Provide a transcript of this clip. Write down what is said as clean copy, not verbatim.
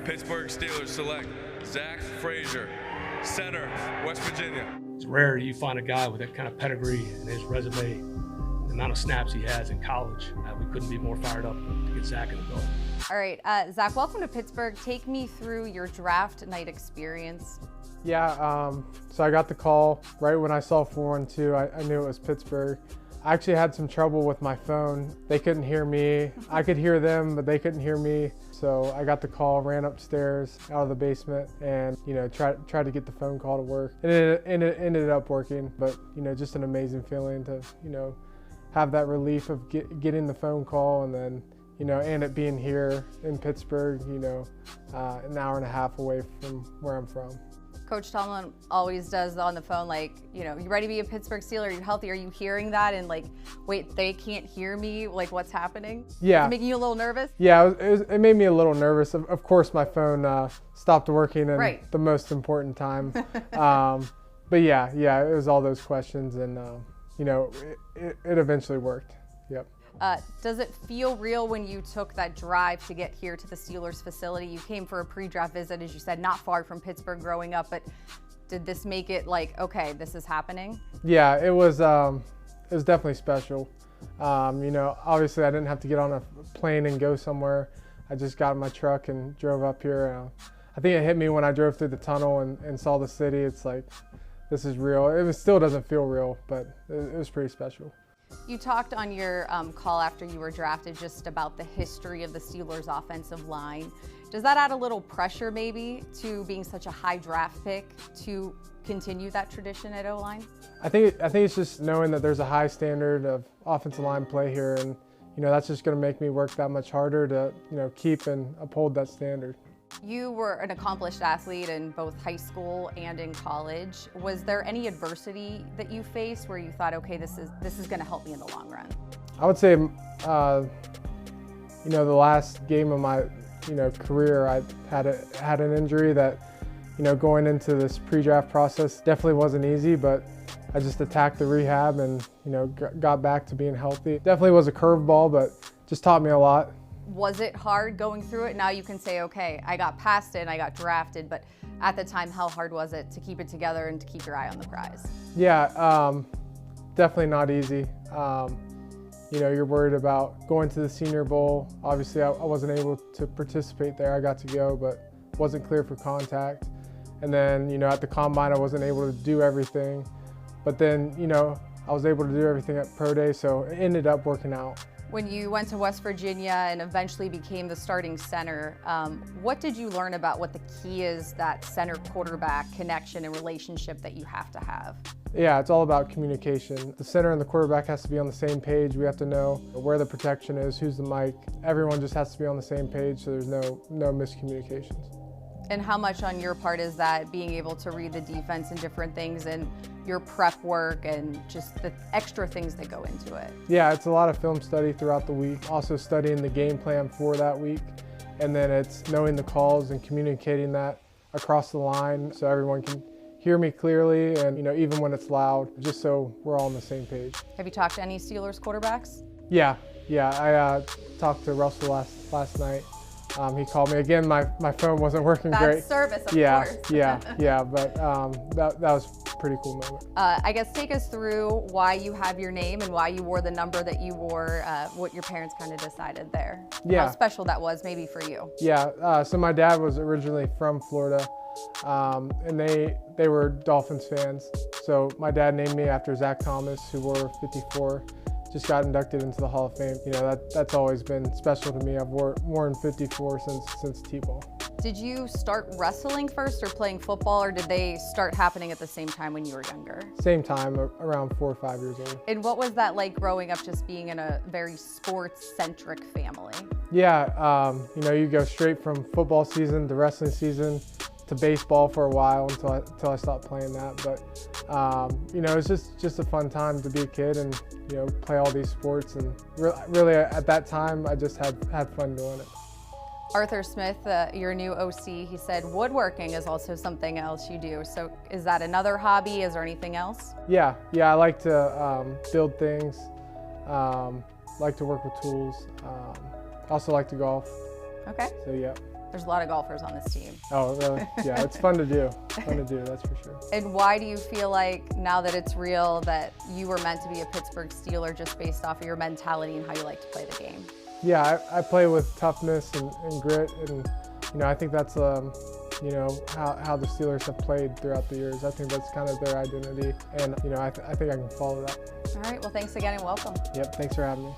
Pittsburgh Steelers select Zach Frazier, center, West Virginia. It's rare you find a guy with that kind of pedigree and his resume, the amount of snaps he has in college. We couldn't be more fired up to get Zach in the door. All right, Zach, welcome to Pittsburgh. Take me through your draft night experience. Yeah, so I got the call right when I saw 412. I knew it was Pittsburgh. I actually had some trouble with my phone. They couldn't hear me. I could hear them, but they couldn't hear me. So I got the call, ran upstairs out of the basement, and tried to get the phone call to work. And it ended up working. But just an amazing feeling to have that relief of getting the phone call, and then and it being here in Pittsburgh, an hour and a half away from where I'm from. Coach Tomlin always does on the phone, you ready to be a Pittsburgh Steeler? Are you healthy? Are you hearing that? And wait, they can't hear me? What's happening? Yeah. Is it making you a little nervous? Yeah, it made me a little nervous. Of course, my phone stopped working at the most important time. But yeah, it was all those questions, and it eventually worked. Yep. Does it feel real when you took that drive to get here to the Steelers facility? You came for a pre-draft visit, as you said, not far from Pittsburgh growing up, but did this make it okay, this is happening? Yeah, it was definitely special. Obviously I didn't have to get on a plane and go somewhere. I just got in my truck and drove up here. I think it hit me when I drove through the tunnel and saw the city. It's like, this is real. It still doesn't feel real, but it was pretty special. You talked on your call after you were drafted just about the history of the Steelers' offensive line. Does that add a little pressure maybe to being such a high draft pick to continue that tradition at O-line? I think it's just knowing that there's a high standard of offensive line play here, and that's just going to make me work that much harder to keep and uphold that standard. You were an accomplished athlete in both high school and in college. Was there any adversity that you faced where you thought, okay, this is going to help me in the long run? I would say, the last game of my, career, I had an injury that, going into this pre-draft process definitely wasn't easy, but I just attacked the rehab and, got back to being healthy. Definitely was a curveball, but just taught me a lot. Was it hard going through it? Now you can say, okay, I got past it and I got drafted, but at the time, how hard was it to keep it together and to keep your eye on the prize? Yeah, definitely not easy. You're worried about going to the Senior Bowl. Obviously, I wasn't able to participate there. I got to go, but wasn't clear for contact. And then, at the Combine, I wasn't able to do everything. But then, I was able to do everything at Pro Day, so it ended up working out. When you went to West Virginia and eventually became the starting center, what did you learn about what the key is, that center-quarterback connection and relationship that you have to have? Yeah, it's all about communication. The center and the quarterback has to be on the same page. We have to know where the protection is, who's the mic. Everyone just has to be on the same page so there's no miscommunications. And how much on your part is that, being able to read the defense and different things and your prep work and just the extra things that go into it? Yeah, it's a lot of film study throughout the week, also studying the game plan for that week, and then it's knowing the calls and communicating that across the line so everyone can hear me clearly, and even when it's loud, just so we're all on the same page. Have you talked to any Steelers quarterbacks? Yeah, I talked to Russell last night. He called me again. My phone wasn't working great. Bad service, of course. Yeah, but that was a pretty cool moment. I guess take us through why you have your name and why you wore the number that you wore, what your parents kind of decided there. Yeah. How special that was maybe for you. Yeah, so my dad was originally from Florida, and they were Dolphins fans. So my dad named me after Zach Thomas, who wore 54. Just got inducted into the Hall of Fame. That's always been special to me. I've worn 54 since T-ball. Did you start wrestling first or playing football, or did they start happening at the same time when you were younger? Same time, around 4 or 5 years old. And what was that like growing up, just being in a very sports-centric family? Yeah, you go straight from football season to wrestling season to baseball for a while until I stopped playing that. But it's just a fun time to be a kid and play all these sports. And really at that time, I just had fun doing it. Arthur Smith, your new OC, he said woodworking is also something else you do. So is that another hobby? Is there anything else? Yeah, I like to build things, like to work with tools, also like to golf. Okay. So yeah. There's a lot of golfers on this team. Oh, really? Yeah, it's fun to do. Fun to do, that's for sure. And why do you feel like, now that it's real, that you were meant to be a Pittsburgh Steeler just based off of your mentality and how you like to play the game? Yeah, I play with toughness and grit, and I think that's how the Steelers have played throughout the years. I think that's kind of their identity, and I think I can follow that. All right, well, thanks again and welcome. Yep, thanks for having me.